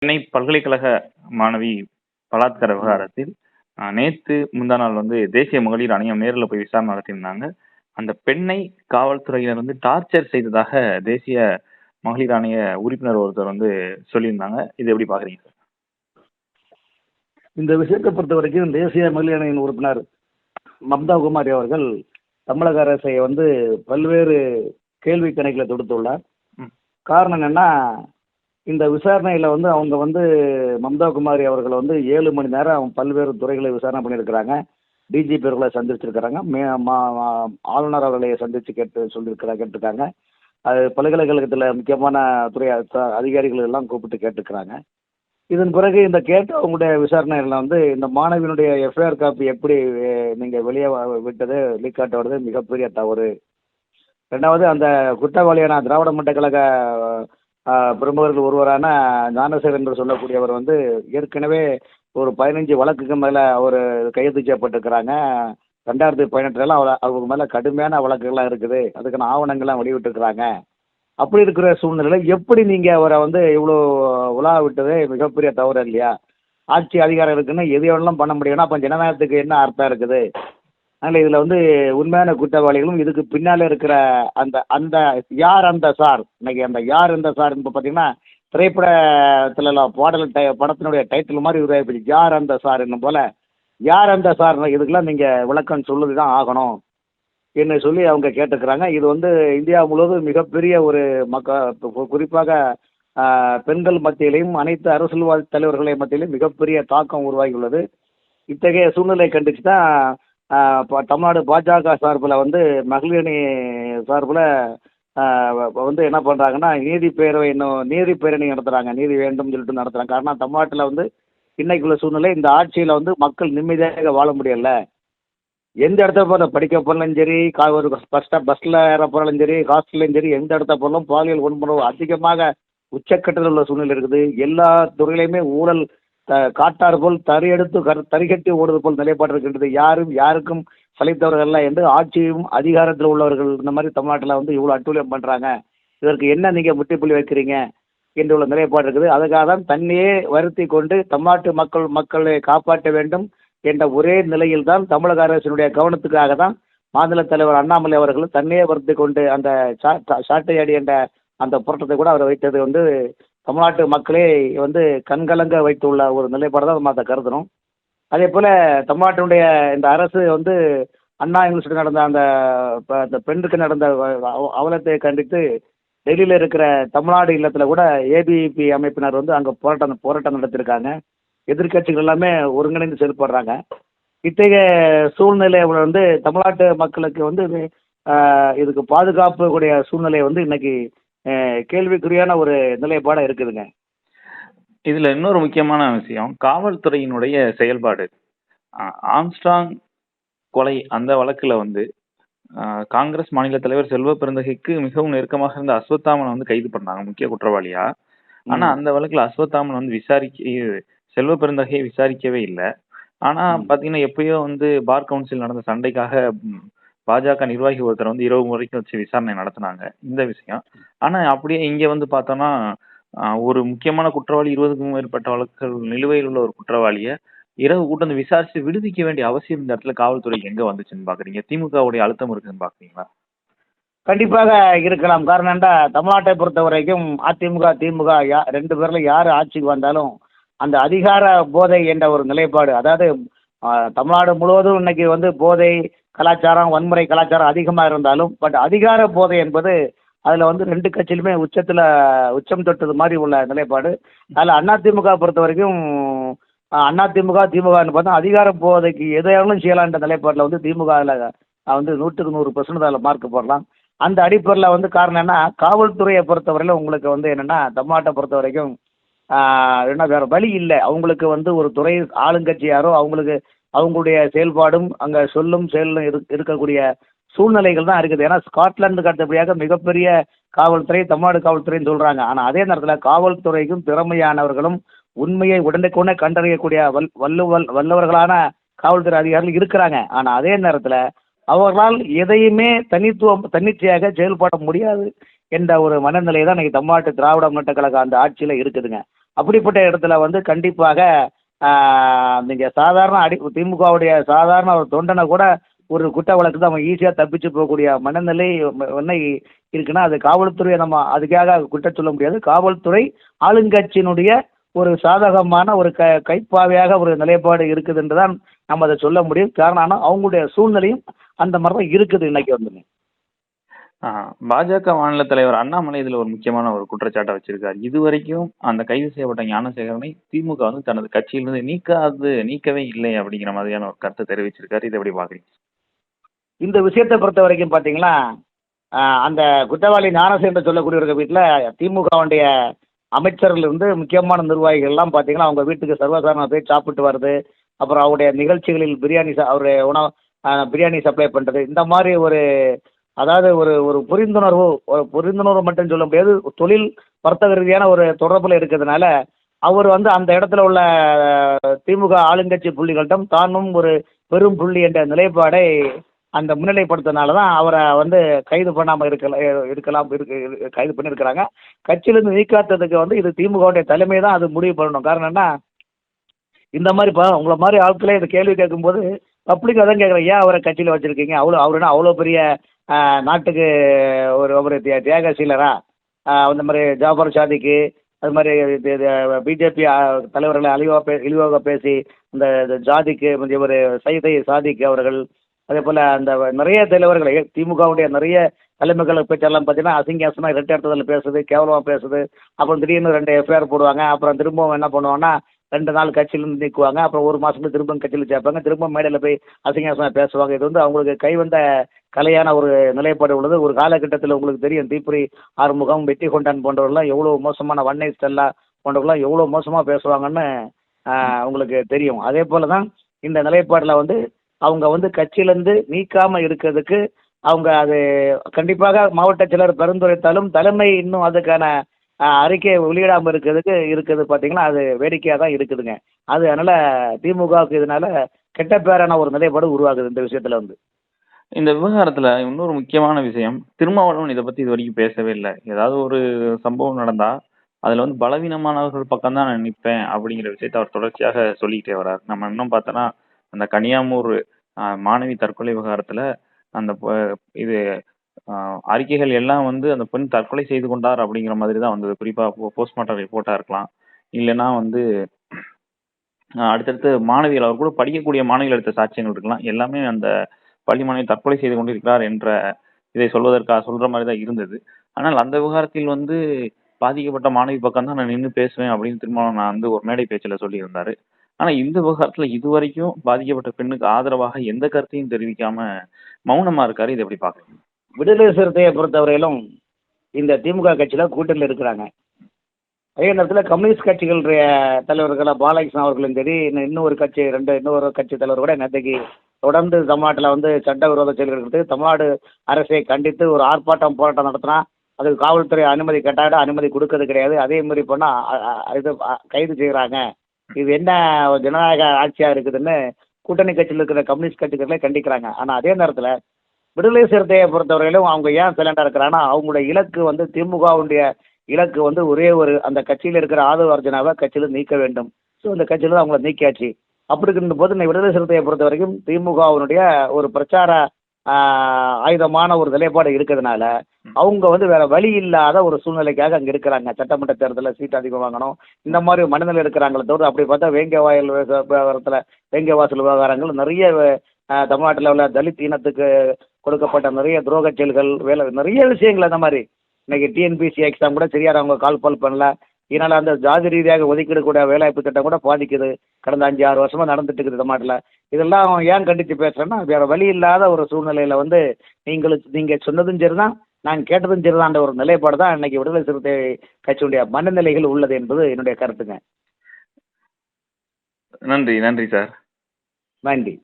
சென்னை பல்கலைக்கழக மாணவி பலாத்கார விவகாரத்தில் நேத்து முந்தா நாள் தேசிய மகளிர் ஆணையம் நேரில் போய் விசாரணை நடத்தியிருந்தாங்க. அந்த பெண்ணை காவல்துறையினர் டார்ச்சர் செய்ததாக தேசிய மகளிர் ஆணைய உறுப்பினர் ஒருத்தர் சொல்லியிருந்தாங்க. இது எப்படி பாக்குறீங்க சார்? இந்த விஷயத்தை பொறுத்த வரைக்கும் தேசிய மகளிர் ஆணையின் உறுப்பினர் மம்தா குமாரி அவர்கள் தமிழக அரசை பல்வேறு கேள்வி கணக்கில் தொடுத்துள்ளார். காரணம் என்னன்னா, இந்த விசாரணையில் அவங்க மம்தா குமாரி அவர்கள் 7 மணி நேரம் பல்வேறு துறைகளை விசாரணை பண்ணியிருக்கிறாங்க. டிஜிபி அவர்களை சந்திச்சிருக்கிறாங்க, ஆளுநர் அவர்களை சந்தித்து கேட்டிருக்காங்க. அது பல்கலைக்கழகத்தில் முக்கியமான துறை அதிகாரிகள் எல்லாம் கூப்பிட்டு கேட்டிருக்கிறாங்க. இதன் பிறகு இந்த அவங்களுடைய விசாரணையில் இந்த மாணவியினுடைய எஃப்ஐஆர் காப்பி எப்படி நீங்கள் வெளியே விட்டது, லீக் அவுட் ஆடுறது மிகப்பெரிய தவறு. ரெண்டாவது, அந்த குற்றவாளியான திராவிட முன்னேற்ற கழக பிரமுகர்கள் ஒருவரான ஞானசேகர் என்று சொல்லக்கூடியவர் ஏற்கனவே ஒரு 15 வழக்குக்கு மேலே அவர் கைது செய்யப்பட்டிருக்கிறாங்க. 2018 அவங்க மேலே கடுமையான வழக்குகள்லாம் இருக்குது. அதுக்கான ஆவணங்கள்லாம் வெளியிட்டிருக்கிறாங்க. அப்படி இருக்கிற சூழ்நிலையில் எப்படி நீங்கள் அவரை இவ்வளோ உலா விட்டது மிகப்பெரிய தவறு இல்லையா? ஆட்சி அதிகாரம் இருக்குன்னு எது எவ்வளோலாம் பண்ண முடியும்னா அப்போ ஜனநாயகத்துக்கு என்ன அர்த்தம் இருக்குது? அதனால் இதில் உண்மையான குற்றவாளிகளும் இதுக்கு பின்னால் இருக்கிற அந்த யார் அந்த சார், இன்னைக்கு அந்த யார் அந்த சார் இப்போ பார்த்தீங்கன்னா திரைப்படத்துல படத்தினுடைய டைட்டில் மாதிரி உருவாகி யார் அந்த சார் என்னும் போல் யார் அந்த சார், இதுக்கெல்லாம் நீங்கள் விளக்கம் சொல்லுது தான் ஆகணும் என்ன சொல்லி அவங்க கேட்டுக்கிறாங்க. இது இந்தியா முழுவதும் மிகப்பெரிய ஒரு குறிப்பாக பெண்கள் மத்தியிலையும் அனைத்து அரசியல்வாதி தலைவர்களை மத்தியிலையும் மிகப்பெரிய தாக்கம் உருவாகியுள்ளது. இத்தகைய சூழ்நிலை கண்டித்து தான் தமிழ்நாடு பாஜக சார்பில் மகளிர் அணி சார்பில் என்ன பண்ணுறாங்கன்னா நீதி பேரணி நடத்துகிறாங்க. நீதி வேண்டும் சொல்லிட்டு நடத்துகிறாங்க. காரணம் தமிழ்நாட்டில் இன்னைக்குள்ள சூழ்நிலை இந்த ஆட்சியில் மக்கள் நிம்மதியாக வாழ முடியல. எந்த இடத்துல போகிறோம், படிக்க போனாலும் சரி, ஒரு பஸ்ஸில் ஏற போனாலும் சரி, ஹாஸ்டல்லையும் சரி, எந்த இடத்த போனாலும் பாலியல் வன்முறை அதிகமாக உச்சக்கட்டத்தில் உள்ள சூழ்நிலை இருக்குது. எல்லா துறையிலையுமே ஊழல் காட்டாறு போல் தறிகட்டி ஓடுவது போல் நிலைப்பாடு இருக்கின்றது. யாருக்கும் சலைத்தவர்கள் என்று ஆட்சியும் அதிகாரத்தில் உள்ளவர்கள் இந்த மாதிரி தமிழ்நாட்டில் இவ்வளோ அட்டூழியம் பண்ணுறாங்க. இதற்கு என்ன நீங்கள் முற்றுப்புள்ளி வைக்கிறீங்க என்று உள்ள நிலைப்பாடு இருக்குது. அதுக்காக தான் தன்னையே வருத்தி கொண்டு தமிழ்நாட்டு மக்களை காப்பாற்ற வேண்டும் என்ற ஒரே நிலையில் தான் தமிழக அரசினுடைய கவனத்துக்காக தான் மாநில தலைவர் அண்ணாமலை அவர்கள் தன்னையே வருத்தி கொண்டு அந்த சாட்டையாடி என்ற அந்த போராட்டத்தை கூட அவர் வைத்தது தமிழ்நாட்டு மக்களே கண்கலங்க வைத்துள்ள ஒரு நிலைப்பாடு தான் நம்ம அதை கருதணும். அதே போல் தமிழ்நாட்டினுடைய இந்த அரசு அண்ணா யூனிவர்சிட்டி நடந்த அந்த பெண்ணுக்கு நடந்த அவலத்தை கண்டித்து டெல்லியில் இருக்கிற தமிழ்நாடு இல்லத்தில் கூட ஏபிபி அமைப்பினர் அங்கே போராட்டம் நடத்தியிருக்காங்க. எதிர்கட்சிகள் எல்லாமே ஒருங்கிணைந்து செயல்படுறாங்க. இத்தகைய சூழ்நிலை தமிழ்நாட்டு மக்களுக்கு இதுக்கு பாதுகாப்பு கூடிய சூழ்நிலை இன்னைக்கு கேள்விக்குறியான ஒரு நிலைப்பாடாக இருக்குதுங்க. இதுல இன்னொரு முக்கியமான விஷயம், காவல்துறையினுடைய செயல்பாடு. ஆம்ஸ்ட்ராங் கொலை அந்த வழக்குல காங்கிரஸ் மாநில தலைவர் செல்வ பெருந்தகைக்கு மிகவும் நெருக்கமாக இருந்த அஸ்வத்தாமன் கைது பண்ணாங்க முக்கிய குற்றவாளியா. ஆனா அந்த வழக்குல அஸ்வத்தாமன் செல்வ பெருந்தகையை விசாரிக்கவே இல்லை. ஆனா பாத்தீங்கன்னா எப்பயோ பார் கவுன்சில் நடந்த சண்டைக்காக பாஜக நிர்வாகி ஒருத்தர் இரவு வரைக்கும் வச்சு விசாரணை நடத்தினாங்க இந்த விஷயம். ஆனா அப்படியே இங்க பார்த்தோம்னா ஒரு முக்கியமான குற்றவாளி 20க்கும் மேற்பட்ட வழக்குகள் நிலுவையில் உள்ள ஒரு குற்றவாளிய இரவு கூட்டம் விசாரிச்சு விடுவிக்க வேண்டிய அவசியம் இந்த இடத்துல காவல்துறைக்கு எங்க வந்துச்சுன்னு பாக்குறீங்க? திமுகவுடைய அழுத்தம் இருக்குன்னு பாக்குறீங்களா? கண்டிப்பாக இருக்கலாம். காரணம் என்ன, தமிழ்நாட்டை பொறுத்த வரைக்கும் அதிமுக திமுக ரெண்டு பேர்ல யார் ஆட்சிக்கு வந்தாலும் அந்த அதிகார போதை என்ற ஒரு நிலைப்பாடு, அதாவது தமிழ்நாடு முழுவதும் இன்னைக்கு போதை கலாச்சாரம் வன்முறை கலாச்சாரம் அதிகமாக இருந்தாலும் பட் அதிகார போதை என்பது அதில் ரெண்டு கட்சியிலுமே உச்சம் தொட்டது மாதிரி உள்ள நிலைப்பாடு. அதில் அதிமுக பொறுத்த வரைக்கும் அதிமுக திமுகன்னு பார்த்தா அதிகார போதைக்கு எதையாலும் செய்யலான்ற நிலைப்பாட்டில் திமுக அதில் 100க்கு 100% அதில் மார்க் போடலாம். அந்த அடிப்படையில் காரணம் என்ன, காவல்துறையை பொறுத்தவரையில் உங்களுக்கு என்னென்னா தமிழ்நாட்டை பொறுத்த வரைக்கும் என்ன வேறு வழி இல்லை. அவங்களுக்கு ஒரு துறை ஆளுங்கட்சி யாரோ அவங்களுடைய செயல்பாடும் அங்கே சொல்லும் செயலும் இருக்கக்கூடிய சூழ்நிலைகள் தான் இருக்குது. ஏன்னா ஸ்காட்லாந்துக்கு அடுத்தபடியாக மிகப்பெரிய காவல்துறை தமிழ்நாடு காவல்துறைன்னு சொல்கிறாங்க. ஆனால் அதே நேரத்தில் காவல்துறைக்கும் திறமையானவர்களும் உண்மையை உடனுக்குடனே கண்டறியக்கூடிய வல்லவர்களான காவல்துறை அதிகாரிகள் இருக்கிறாங்க. ஆனால் அதே நேரத்தில் அவர்களால் எதையுமே தன்னிச்சையாக செயல்பட முடியாது என்ற ஒரு மனநிலை தான் இன்னைக்கு தமிழ்நாட்டு திராவிட முன்னேற்ற கழக அந்த ஆட்சியில் இருக்குதுங்க. அப்படிப்பட்ட இடத்துல வந்து கண்டிப்பாக நீங்கள் சாதாரண திமுகவுடைய சாதாரண ஒரு தொண்டனை கூட ஒரு குற்ற வழக்கு தான் அவன் ஈஸியாக தப்பிச்சு போகக்கூடிய மனநிலை என்ன இருக்குன்னா, அது காவல்துறையை நம்ம அதுக்காக குற்றம் சொல்ல முடியாது. காவல்துறை ஆளுங்கட்சியினுடைய ஒரு சாதகமான ஒரு கைப்பாவையாக ஒரு நிலைப்பாடு இருக்குது என்று தான் நம்ம அதை சொல்ல முடியும். காரணம் ஆனால் அவங்களுடைய சூழ்நிலையும் அந்த மாதிரி தான் இருக்குது இன்னைக்கு வந்துங்க. பாஜக மாநில தலைவர் அண்ணாமலை இதுல ஒரு முக்கியமான ஒரு குற்றச்சாட்டை வச்சிருக்காரு. இதுவரைக்கும் அந்த கைது செய்யப்பட்ட ஞானசேகரனை திமுக வந்து தனது கட்சியிலிருந்து நீக்கவே இல்லை அப்படிங்கிற மாதிரியான ஒரு கருத்தை தெரிவிச்சிருக்காரு. இதை எப்படி பாக்குறீங்க? இந்த விஷயத்தை பொறுத்த வரைக்கும் பார்த்தீங்கன்னா, அந்த குற்றவாளி ஞானசேகரன் சொல்லக்கூடியவர்கள் வீட்டில் திமுகவுடைய அமைச்சர்கள் இருந்து முக்கியமான நிர்வாகிகள்லாம் பார்த்தீங்கன்னா, அவங்க வீட்டுக்கு சர்வசாதாரண போய் சாப்பிட்டு வருது. அப்புறம் அவருடைய நிகழ்ச்சிகளில் அவருடைய உணவு பிரியாணி சப்ளை பண்ணுறது, இந்த மாதிரி அதாவது ஒரு ஒரு புரிந்துணர்வு மட்டும் சொல்ல முடியாது. தொழில் வர்த்தக ரீதியான ஒரு தொடர்பில் இருக்கிறதுனால, அவர் வந்து அந்த இடத்துல உள்ள திமுக ஆளுங்கட்சி புள்ளிகளிடம் தானும் ஒரு பெரும் புள்ளி என்ற நிலைப்பாடை அந்த முன்னிலைப்படுத்தினால தான் அவரை வந்து கைது பண்ணாமல் கைது பண்ணியிருக்கிறாங்க. கட்சியிலேருந்து நீக்காததுக்கு வந்து இது திமுகவுடைய தலைமை தான் அது முடிவு பண்ணணும். காரணம் என்ன, இந்த மாதிரி உங்களை மாதிரி ஆட்களே இந்த கேள்வி கேட்கும்போது பப்ளிக் அதான் கேட்குறேன், ஏன் அவரை கட்சியில் வச்சுருக்கீங்க? அவருன்னா அவ்வளோ பெரிய நாட்டுக்கு ஒரு தியாகசீலரா? அந்த மாதிரி ஜாஃபர் சாதிக்கு அது மாதிரி பிஜேபி தலைவர்களை இழிவாக பேசி இந்த ஜாதிக்கு ஒரு சைதை சாதிக்கு அவர்கள், அதே போல் அந்த நிறைய தலைவர்களை திமுகவுடைய நிறைய தலைமைகள் பேச்செல்லாம் பார்த்தீங்கன்னா அசிங்காசமாக இரட்டை இடத்துல பேசுது, கேவலமாக பேசுது. அப்புறம் திடீர்னு 2 எஃப்ஐஆர் போடுவாங்க. அப்புறம் திரும்பவும் என்ன பண்ணுவாங்கன்னா 2 நாள் கட்சியிலேருந்து நீக்குவாங்க. அப்புறம் 1 மாதத்துக்கு திரும்ப கட்சியில் சேர்ப்பாங்க. திரும்ப மேடையில் போய் அசிங்காசமாக பேசுவாங்க. இது வந்து அவங்களுக்கு கைவந்த கலையான ஒரு நிலைப்பாடு உள்ளது. ஒரு காலகட்டத்தில் உங்களுக்கு தெரியும், தீப்புரி ஆறுமுகம், வெற்றி கொண்டான் போன்றவர்கள்லாம் எவ்வளோ மோசமான வண்ணை ஸ்டெல்லா போன்றவர்கள்லாம் எவ்வளோ மோசமாக பேசுவாங்கன்னு உங்களுக்கு தெரியும். அதே போல் தான் இந்த நிலைப்பாடில் வந்து அவங்க வந்து கட்சியிலேருந்து நீக்காமல் இருக்கிறதுக்கு அவங்க அது கண்டிப்பாக மாவட்ட செயலர் பரிந்துரைத்தாலும் தலைமை இன்னும் அதுக்கான அறிக்கையை வெளியிடாமல் இருக்குது பார்த்தீங்கன்னா, அது வேடிக்கையாக தான் இருக்குதுங்க. அது அதனால் திமுகவுக்கு இதனால கெட்ட பேரான ஒரு நிலைப்பாடு உருவாகுது இந்த விஷயத்தில் வந்து. இந்த விவகாரத்துல இன்னொரு முக்கியமான விஷயம், திருமாவளவன் இதை பத்தி இது வரைக்கும் பேசவே இல்லை. ஏதாவது ஒரு சம்பவம் நடந்தா அதுல வந்து பலவீனமானவர்கள் பக்கம் தான் நான் நிற்பேன் அப்படிங்கிற விஷயத்த அவர் தொடர்ச்சியாக சொல்லிக்கிட்டே வர்றார். நம்ம இன்னும் பார்த்தோன்னா அந்த கனியாமூர் மாணவி தற்கொலை விவகாரத்துல அந்த இது அறிக்கைகள் எல்லாம் வந்து அந்த பெண் தற்கொலை செய்து கொண்டார் அப்படிங்கிற மாதிரி தான் வந்தது. குறிப்பா போஸ்ட்மார்ட்டம் ரிப்போர்ட்டா இருக்கலாம், இல்லைன்னா வந்து அடுத்தடுத்து மாணவிகள், அவர் கூட படிக்கக்கூடிய மாணவிகள் எடுத்த சாட்சியங்கள் இருக்கலாம். எல்லாமே அந்த பள்ளி மாணவி தற்கொலை செய்து கொண்டிருக்கிறார் என்ற இதை சொல்ற மாதிரி தான் இருந்தது. ஆனால் அந்த விவகாரத்தில் வந்து பாதிக்கப்பட்ட மாணவி பக்கம் தான் நான் நின்று பேசுவேன் அப்படின்னு திரும்ப நான் வந்து ஒரு மேடை பேச்சுல சொல்லியிருந்தாரு. ஆனா இந்த விவகாரத்துல இதுவரைக்கும் பாதிக்கப்பட்ட பெண்ணுக்கு ஆதரவாக எந்த கருத்தையும் தெரிவிக்காம மௌனமா இருக்காரு. இதை எப்படி பாக்குறீங்க? விடுதலை சிறுத்தையை பொறுத்தவரையிலும் இந்த திமுக கட்சியில் கூட்டணியில் இருக்கிறாங்க. அதே நேரத்தில் கம்யூனிஸ்ட் கட்சிகளுடைய தலைவர்கள் பாலகிருஷ்ணன் அவர்களும் சரி, இன்னொரு கட்சி தலைவர் கூட நேற்றுக்கு தொடர்ந்து தமிழ்நாட்டில் வந்து சட்டவிரோத செயல்கள் எடுத்து தமிழ்நாடு அரசை கண்டித்து ஒரு போராட்டம் நடத்தினா அதுக்கு காவல்துறை அனுமதி கேட்டாட அனுமதி கொடுக்கறது கிடையாது. அதே மாதிரி போனால் இது கைது செய்கிறாங்க. இது என்ன ஜனநாயக ஆட்சியாக இருக்குதுன்னு கூட்டணி கட்சியில் இருக்கிற கம்யூனிஸ்ட் கட்சிகளே கண்டிக்கிறாங்க. ஆனால் அதே நேரத்தில் விடுதலை சிறுத்தையை பொறுத்தவரையிலும் அவங்க ஏன் சைலண்டாக இருக்கிறாங்கன்னா, அவங்களுடைய இலக்கு வந்து திமுகவுடைய இலக்கு வந்து ஒரே அந்த கட்சியில் இருக்கிற ஆதவ அர்ஜுனாவை கட்சியில் நீக்க வேண்டும். ஸோ அந்த கட்சியில் அவங்கள நீக்கியாச்சு. அப்படி இருந்த போது இந்த விடுதலை சிறுத்தையை பொறுத்த வரைக்கும் திமுகவினுடைய ஒரு பிரச்சார ஆயுதமான ஒரு நிலைப்பாடு இருக்கிறதுனால அவங்க வந்து வேற வழி இல்லாத ஒரு சூழ்நிலைக்காக அங்கே இருக்கிறாங்க. சட்டமன்ற தேர்தலில் சீட் அதிகம் வாங்கணும், இந்த மாதிரி மனநிலை இருக்கிறாங்களே தவிர அப்படி பார்த்தா வேங்கிய வாசல் விவகாரங்கள் நிறைய தமிழ்நாட்டில் உள்ள தலித் இனத்துக்கு கொடுக்கப்பட்ட நிறைய துரோக செயல்கள் நிறைய விஷயங்கள் அந்த மாதிரி இன்னைக்கு டிஎன்பிசி எக்ஸாம் கூட சரியாக அவங்க கால் பண்ணல. இதனால் அந்த ஜாதி ரீதியாக ஒதுக்கீடுக்கூடிய வேலைவாய்ப்பு திட்டம் கூட பாதிக்குது. கடந்த 5-6 வருஷமாக நடந்துட்டு இருக்குது தமிழ்நாட்டில். இதெல்லாம் ஏன் கண்டித்து பேசுகிறேன்னா, வேற வழி இல்லாத ஒரு சூழ்நிலையில் வந்து நீங்கள் சொன்னதும் சரி தான், நான் கேட்டதும் சரி தான் ஒரு நிலைப்பாடு தான் இன்னைக்கு விடுதலை சிறுத்தை கட்சியுடைய மனநிலைகள் உள்ளது என்பது என்னுடைய கருத்துங்க. நன்றி சார். நன்றி.